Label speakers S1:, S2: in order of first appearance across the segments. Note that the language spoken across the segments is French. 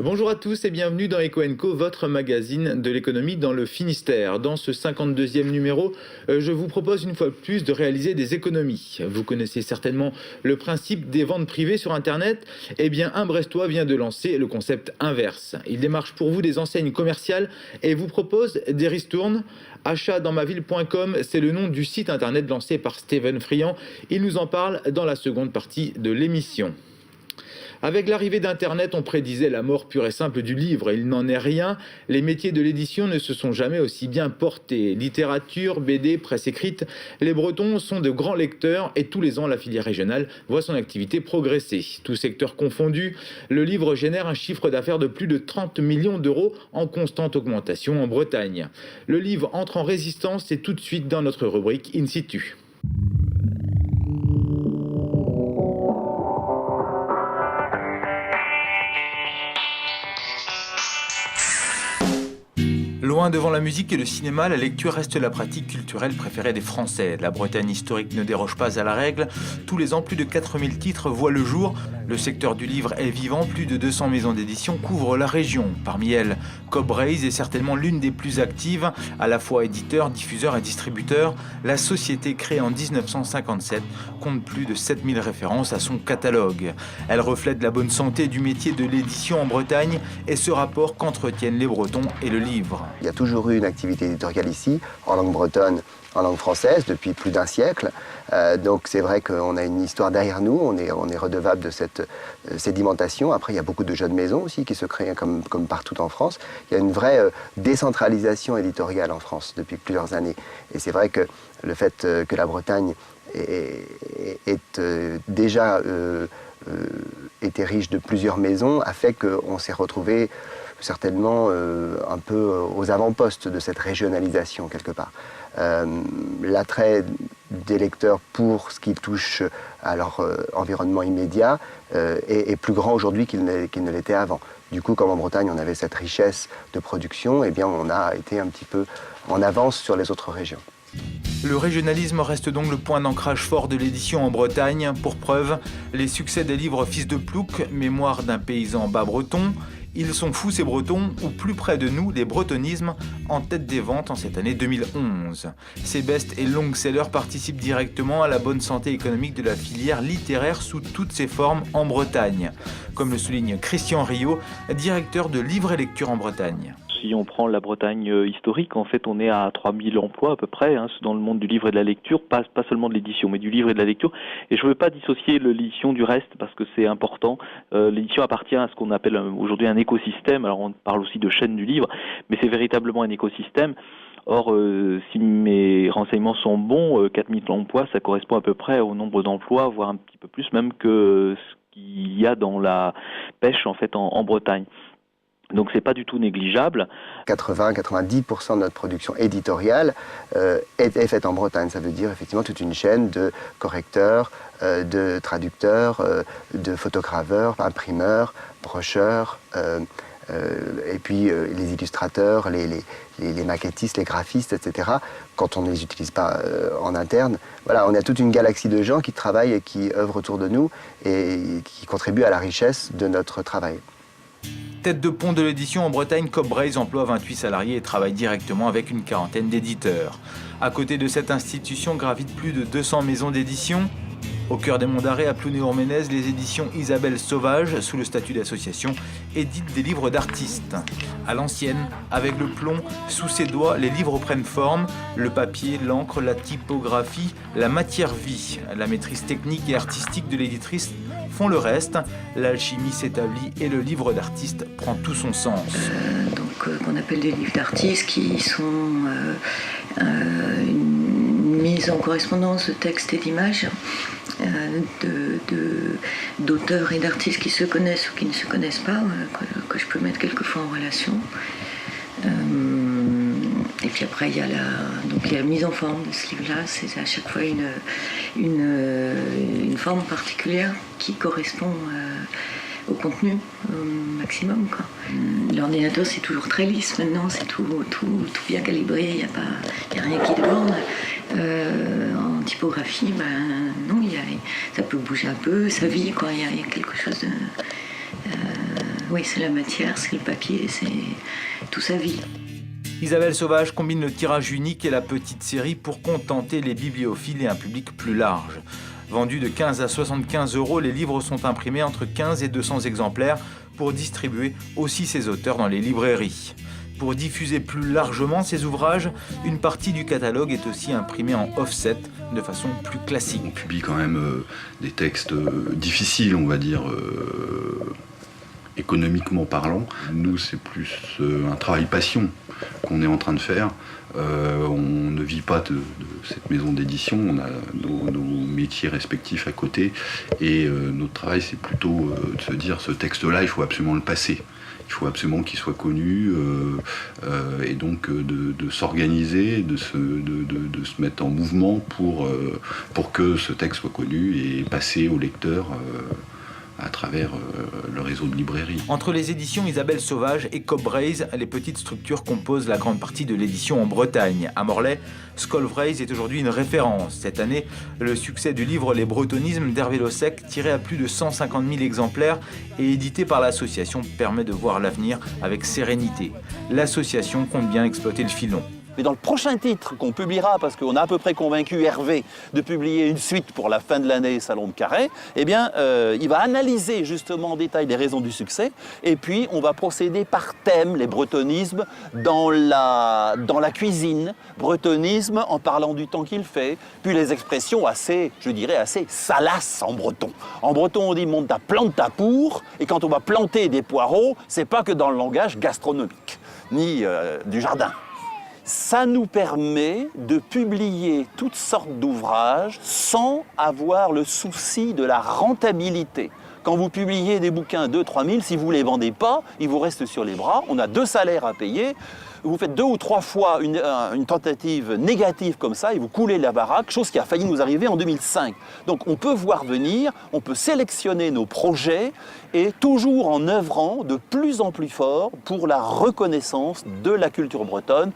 S1: Bonjour à tous et bienvenue dans Eco & Co, votre magazine de l'économie dans le Finistère. Dans ce 52e numéro, je vous propose une fois de plus de réaliser des économies. Vous connaissez certainement le principe des ventes privées sur Internet. Eh bien, un Brestois vient de lancer le concept inverse. Il démarche pour vous des enseignes commerciales et vous propose des ristournes. Achatdansmaville.com, c'est le nom du site Internet lancé par Steven Friand. Il nous en parle dans la seconde partie de l'émission. Avec l'arrivée d'Internet, on prédisait la mort pure et simple du livre. Il n'en est rien. Les métiers de l'édition ne se sont jamais aussi bien portés. Littérature, BD, presse écrite, les Bretons sont de grands lecteurs et tous les ans, la filière régionale voit son activité progresser. Tous secteurs confondus, le livre génère un chiffre d'affaires de plus de 30 millions d'euros en constante augmentation en Bretagne. Le livre entre en résistance et tout de suite dans notre rubrique In situ. Loin devant la musique et le cinéma, la lecture reste la pratique culturelle préférée des Français. La Bretagne historique ne déroge pas à la règle. Tous les ans, plus de 4000 titres voient le jour. Le secteur du livre est vivant. Plus de 200 maisons d'édition couvrent la région. Parmi elles, Cobraze est certainement l'une des plus actives. À la fois éditeur, diffuseur et distributeur, la société créée en 1957 compte plus de 7000 références à son catalogue. Elle reflète la bonne santé du métier de l'édition en Bretagne et ce rapport qu'entretiennent les Bretons et le livre.
S2: Il y a toujours eu une activité éditoriale ici, en langue bretonne, en langue française, depuis plus d'un siècle. Donc c'est vrai qu'on a une histoire derrière nous, on est redevable de cette sédimentation. Après, il y a beaucoup de jeunes maisons aussi qui se créent comme partout en France. Il y a une vraie décentralisation éditoriale en France depuis plusieurs années. Et c'est vrai que le fait que la Bretagne est déjà été riche de plusieurs maisons a fait qu'on s'est retrouvé certainement un peu aux avant-postes de cette régionalisation quelque part. L'attrait des lecteurs pour ce qui touche à leur environnement immédiat est plus grand aujourd'hui qu'il ne l'était avant. Du coup, comme en Bretagne, on avait cette richesse de production, eh bien, on a été un petit peu en avance sur les autres régions.
S1: Le régionalisme reste donc le point d'ancrage fort de l'édition en Bretagne. Pour preuve, les succès des livres Fils de Plouc, Mémoire d'un paysan bas-breton, Ils sont fous ces Bretons, ou plus près de nous, les bretonismes, en tête des ventes en cette année 2011. Ces best et long-sellers participent directement à la bonne santé économique de la filière littéraire sous toutes ses formes en Bretagne, comme le souligne Christian Rio, directeur de Livre et Lecture en Bretagne.
S3: Si on prend la Bretagne historique, en fait, on est à 3000 emplois à peu près dans le monde du livre et de la lecture, pas seulement de l'édition, mais du livre et de la lecture. Et je ne veux pas dissocier l'édition du reste parce que c'est important. L'édition appartient à ce qu'on appelle aujourd'hui un écosystème. Alors on parle aussi de chaîne du livre, mais c'est véritablement un écosystème. Or, si mes renseignements sont bons, 4000 emplois, ça correspond à peu près au nombre d'emplois, voire un petit peu plus même que ce qu'il y a dans la pêche en fait en Bretagne. Donc c'est pas du tout négligeable.
S2: 80-90% de notre production éditoriale est faite en Bretagne. Ça veut dire effectivement toute une chaîne de correcteurs, de traducteurs, de photograveurs, imprimeurs, brocheurs, et puis les illustrateurs, les maquettistes, les graphistes, etc. Quand on ne les utilise pas en interne. Voilà, on a toute une galaxie de gens qui travaillent et qui œuvrent autour de nous et qui contribuent à la richesse de notre travail.
S1: Tête de pont de l'édition en Bretagne, Cobraze emploie 28 salariés et travaille directement avec une quarantaine d'éditeurs. À côté de cette institution gravitent plus de 200 maisons d'édition. Au cœur des monts d'arrêt à Plounéour-Ménez, les éditions Isabelle Sauvage, sous le statut d'association, éditent des livres d'artistes. À l'ancienne, avec le plomb sous ses doigts, les livres prennent forme. Le papier, l'encre, la typographie, la matière vie. La maîtrise technique et artistique de l'éditrice font le reste. L'alchimie s'établit et le livre d'artiste prend tout son sens.
S4: Qu'on appelle des livres d'artistes qui sont une mise en correspondance de textes et d'images d'auteurs et d'artistes qui se connaissent ou qui ne se connaissent pas, que je peux mettre quelquefois en relation. Et puis après, il y a la mise en forme de ce livre-là. C'est à chaque fois une forme particulière qui correspond au contenu au maximum, quoi. L'ordinateur, c'est toujours très lisse maintenant, c'est tout bien calibré, il n'y a rien qui déborde. En typographie, non, ça peut bouger un peu, ça vit, quoi. Il y a quelque chose Oui, c'est la matière, c'est le papier, c'est tout sa vie.
S1: Isabelle Sauvage combine le tirage unique et la petite série pour contenter les bibliophiles et un public plus large. Vendus de 15 à 75 €, les livres sont imprimés entre 15 et 200 exemplaires pour distribuer aussi ces auteurs dans les librairies. Pour diffuser plus largement ces ouvrages, une partie du catalogue est aussi imprimée en offset de façon plus classique.
S5: On publie quand même des textes difficiles, on va dire, économiquement parlant. Nous, c'est plus un travail passion qu'on est en train de faire. On ne vit pas de cette maison d'édition, on a nos métiers respectifs à côté, et notre travail, c'est plutôt de se dire, ce texte-là, il faut absolument le passer. Il faut absolument qu'il soit connu, et donc de s'organiser, de se mettre en mouvement pour que ce texte soit connu et passer au lecteur à travers le réseau de librairies.
S1: Entre les éditions Isabelle Sauvage et Cobbraise, les petites structures composent la grande partie de l'édition en Bretagne. À Morlaix, Scolvraise est aujourd'hui une référence. Cette année, le succès du livre Les Bretonismes d'Hervé Lossec, tiré à plus de 150 000 exemplaires et édité par l'association, permet de voir l'avenir avec sérénité. L'association compte bien exploiter le filon.
S6: Mais dans le prochain titre qu'on publiera, parce qu'on a à peu près convaincu Hervé de publier une suite pour la fin de l'année Salon de Carhaix, eh bien, il va analyser justement en détail les raisons du succès, et puis on va procéder par thème, les bretonismes dans la cuisine, bretonisme en parlant du temps qu'il fait, puis les expressions assez, je dirais, assez salaces en breton. En breton, on dit « monte ta plante ta pour », et quand on va planter des poireaux, c'est pas que dans le langage gastronomique, ni du jardin. Ça nous permet de publier toutes sortes d'ouvrages sans avoir le souci de la rentabilité. Quand vous publiez des bouquins 2-3 000, si vous ne les vendez pas, ils vous restent sur les bras. On a 2 salaires à payer. Vous faites 2 ou 3 fois une tentative négative comme ça et vous coulez la baraque, chose qui a failli nous arriver en 2005. Donc on peut voir venir, on peut sélectionner nos projets et toujours en œuvrant de plus en plus fort pour la reconnaissance de la culture bretonne.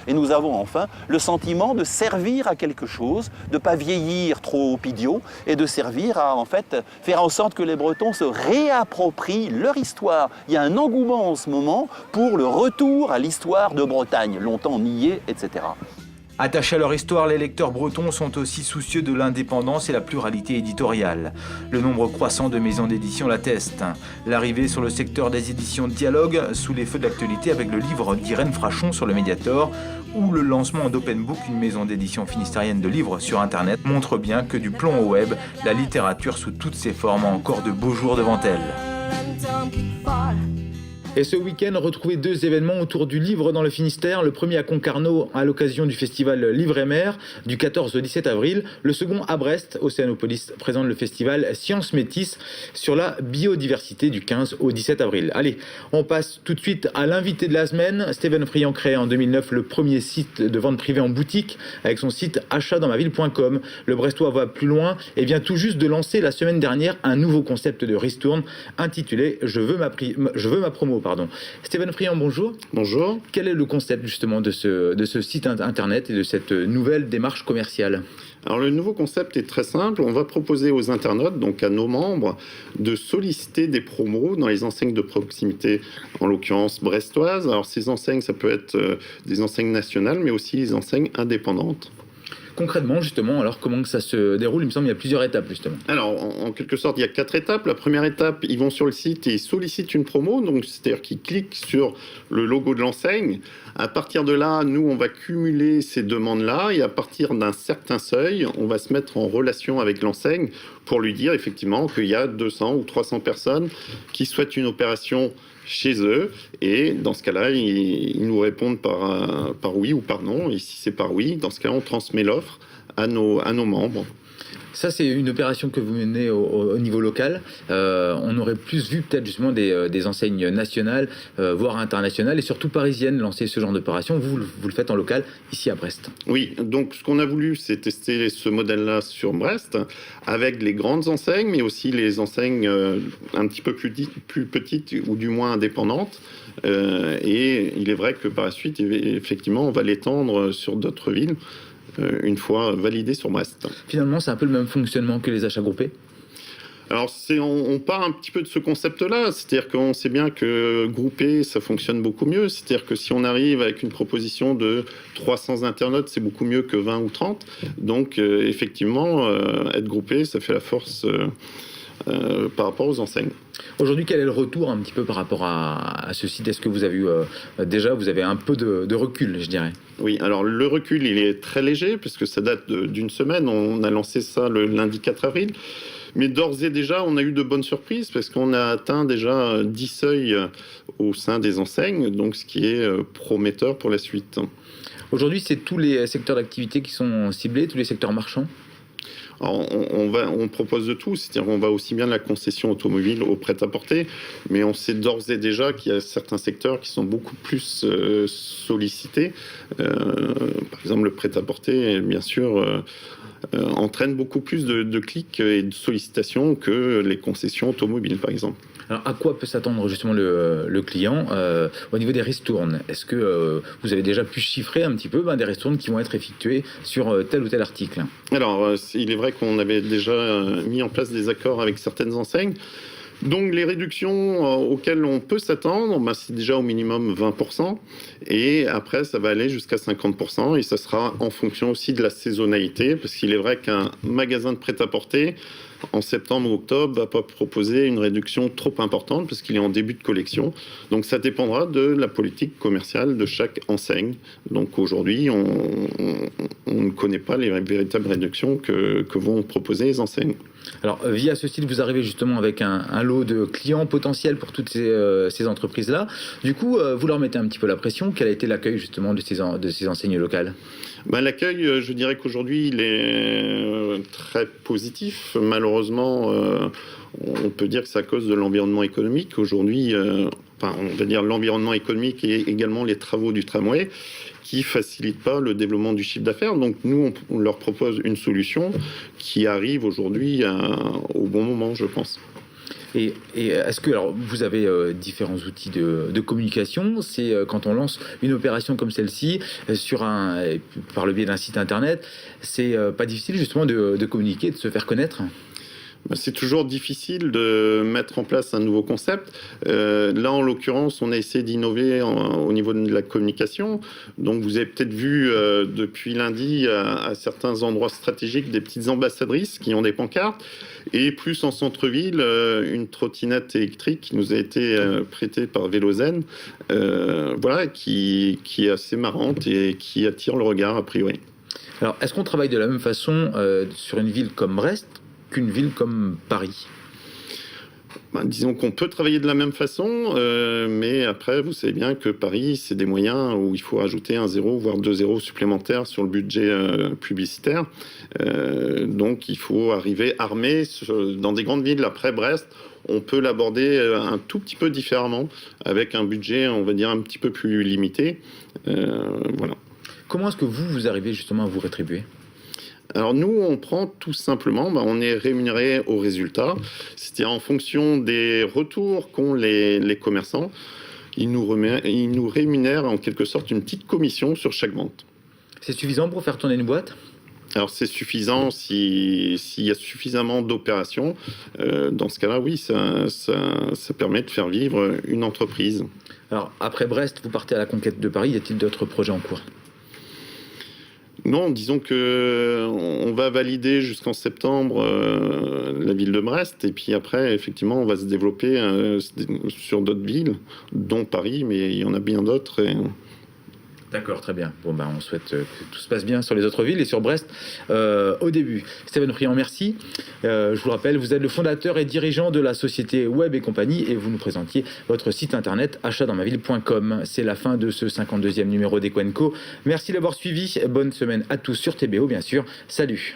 S6: Et nous avons enfin le sentiment de servir à quelque chose, de ne pas vieillir trop idiot et de servir à en fait faire en sorte que les Bretons se réapproprient leur histoire. Il y a un engouement en ce moment pour le retour à l'histoire de Bretagne, longtemps niée, etc.
S1: Attachés à leur histoire, les lecteurs bretons sont aussi soucieux de l'indépendance et la pluralité éditoriale. Le nombre croissant de maisons d'édition l'atteste. L'arrivée sur le secteur des éditions Dialogue, sous les feux de l'actualité avec le livre d'Irène Frachon sur le Mediator, ou le lancement d'Open Book, une maison d'édition finistérienne de livres sur Internet, montre bien que du plomb au web, la littérature sous toutes ses formes a encore de beaux jours devant elle. Et ce week-end, retrouvez 2 événements autour du livre dans le Finistère. Le premier à Concarneau, à l'occasion du festival Livre et Mer, du 14 au 17 avril. Le second à Brest, Océanopolis présente le festival Sciences Métis sur la biodiversité du 15 au 17 avril. Allez, on passe tout de suite à l'invité de la semaine. Stéphane Friand crée en 2009 le premier site de vente privée en boutique avec son site achatdansmaville.com. Le Brestois va plus loin et vient tout juste de lancer la semaine dernière un nouveau concept de ristourne intitulé « Je veux ma promo ». Stéphane Friand, bonjour.
S7: Bonjour.
S1: Quel est le concept justement de ce site internet et de cette nouvelle démarche commerciale ?
S7: Alors le nouveau concept est très simple. On va proposer aux internautes, donc à nos membres, de solliciter des promos dans les enseignes de proximité, en l'occurrence brestoises. Alors ces enseignes, ça peut être des enseignes nationales, mais aussi les enseignes indépendantes.
S1: Concrètement, justement, alors comment ça se déroule ? Il me semble qu'il y a plusieurs étapes, justement.
S7: Alors, en quelque sorte, il y a 4 étapes. La première étape, ils vont sur le site et ils sollicitent une promo, donc c'est-à-dire qu'ils cliquent sur le logo de l'enseigne. À partir de là, nous, on va cumuler ces demandes-là et à partir d'un certain seuil, on va se mettre en relation avec l'enseigne pour lui dire effectivement qu'il y a 200 ou 300 personnes qui souhaitent une opération chez eux, et dans ce cas-là, ils nous répondent par oui ou par non, et si c'est par oui, dans ce cas-là, on transmet l'offre à nos membres.
S1: Ça, c'est une opération que vous menez au niveau local. On aurait plus vu peut-être justement des enseignes nationales, voire internationales, et surtout parisiennes, lancer ce genre d'opération. Vous le faites en local, ici à Brest.
S7: Oui, donc ce qu'on a voulu, c'est tester ce modèle-là sur Brest, avec les grandes enseignes, mais aussi les enseignes un petit peu plus petites, ou du moins indépendantes. Et il est vrai que par la suite, effectivement, on va l'étendre sur d'autres villes, une fois validé sur Brest.
S1: Finalement, c'est un peu le même fonctionnement que les achats groupés ?
S7: Alors, on part un petit peu de ce concept-là, c'est-à-dire qu'on sait bien que grouper, ça fonctionne beaucoup mieux. C'est-à-dire que si on arrive avec une proposition de 300 internautes, c'est beaucoup mieux que 20 ou 30. Donc, effectivement, être groupé, ça fait la force par rapport aux enseignes.
S1: Aujourd'hui, quel est le retour un petit peu par rapport à ce site? Est-ce que vous avez eu, déjà, vous avez un peu de recul, je dirais?
S7: Oui, alors le recul, il est très léger, puisque ça date d'une semaine. On a lancé ça le lundi 4 avril. Mais d'ores et déjà, on a eu de bonnes surprises parce qu'on a atteint déjà 10 seuils au sein des enseignes, donc ce qui est prometteur pour la suite.
S1: Aujourd'hui, c'est tous les secteurs d'activité qui sont ciblés, tous les secteurs marchands?
S7: Alors, on propose de tout, c'est-à-dire qu'on va aussi bien de la concession automobile au prêt-à-porter, mais on sait d'ores et déjà qu'il y a certains secteurs qui sont beaucoup plus sollicités. Par exemple, le prêt-à-porter, bien sûr, entraîne beaucoup plus de clics et de sollicitations que les concessions automobiles, par exemple.
S1: Alors, à quoi peut s'attendre justement le client au niveau des ristournes? Est-ce que vous avez déjà pu chiffrer un petit peu des ristournes qui vont être effectuées sur tel ou tel article?
S7: Alors, il est vrai qu'on avait déjà mis en place des accords avec certaines enseignes. Donc les réductions auxquelles on peut s'attendre, c'est déjà au minimum 20%, et après ça va aller jusqu'à 50%, et ça sera en fonction aussi de la saisonnalité, parce qu'il est vrai qu'un magasin de prêt-à-porter, en septembre ou octobre, va pas proposer une réduction trop importante, parce qu'il est en début de collection. Donc ça dépendra de la politique commerciale de chaque enseigne. Donc aujourd'hui, on ne connaît pas les véritables réductions que vont proposer les enseignes.
S1: Alors, via ce site, vous arrivez justement avec un lot de clients potentiels pour toutes ces entreprises-là. Du coup, vous leur mettez un petit peu la pression. Quel a été l'accueil justement de ces enseignes locales?
S7: L'accueil, je dirais qu'aujourd'hui, il est très positif. Malheureusement, on peut dire que c'est à cause de l'environnement économique. Aujourd'hui, on va dire l'environnement économique et également les travaux du tramway qui facilitent pas le développement du chiffre d'affaires. Donc nous, on leur propose une solution qui arrive aujourd'hui au bon moment, je pense.
S1: Et est-ce que alors, vous avez différents outils de communication? C'est quand on lance une opération comme celle-ci par le biais d'un site internet, c'est pas difficile justement de communiquer, de se faire connaître?
S7: C'est toujours difficile de mettre en place un nouveau concept. Là, en l'occurrence, on a essayé d'innover au niveau de la communication. Donc, vous avez peut-être vu depuis lundi à certains endroits stratégiques des petites ambassadrices qui ont des pancartes. Et plus en centre-ville, une trottinette électrique qui nous a été prêtée par Vélozen, qui est assez marrante et qui attire le regard a priori.
S1: Alors, est-ce qu'on travaille de la même façon sur une ville comme Brest qu'une ville comme Paris?
S7: Disons qu'on peut travailler de la même façon, mais après, vous savez bien que Paris, c'est des moyens où il faut ajouter 1 zéro, voire 2 zéros supplémentaires sur le budget publicitaire. Donc, il faut arriver armé dans des grandes villes. Après Brest, on peut l'aborder un tout petit peu différemment, avec un budget, on va dire, un petit peu plus limité. Voilà.
S1: Comment est-ce que vous arrivez justement à vous rétribuer?
S7: Alors nous, on prend tout simplement, on est rémunéré au résultat, c'est-à-dire en fonction des retours qu'ont les commerçants, ils nous rémunèrent en quelque sorte une petite commission sur chaque vente.
S1: C'est suffisant pour faire tourner une boîte?
S7: Alors c'est suffisant s'il y a suffisamment d'opérations. Dans ce cas-là, oui, ça permet de faire vivre une entreprise.
S1: Alors après Brest, vous partez à la conquête de Paris, y a-t-il d'autres projets en cours?
S7: Non, disons qu'on va valider jusqu'en septembre la ville de Brest, et puis après, effectivement, on va se développer sur d'autres villes, dont Paris, mais il y en a bien d'autres.
S1: D'accord, très bien. Bon, on souhaite que tout se passe bien sur les autres villes et sur Brest au début. Stéphane Friand, merci. Je vous rappelle, vous êtes le fondateur et dirigeant de la société Web et compagnie et vous nous présentiez votre site internet achatdansmaville.com. C'est la fin de ce 52e numéro d'Eco & Co. Merci d'avoir suivi. Bonne semaine à tous sur TBO, bien sûr. Salut.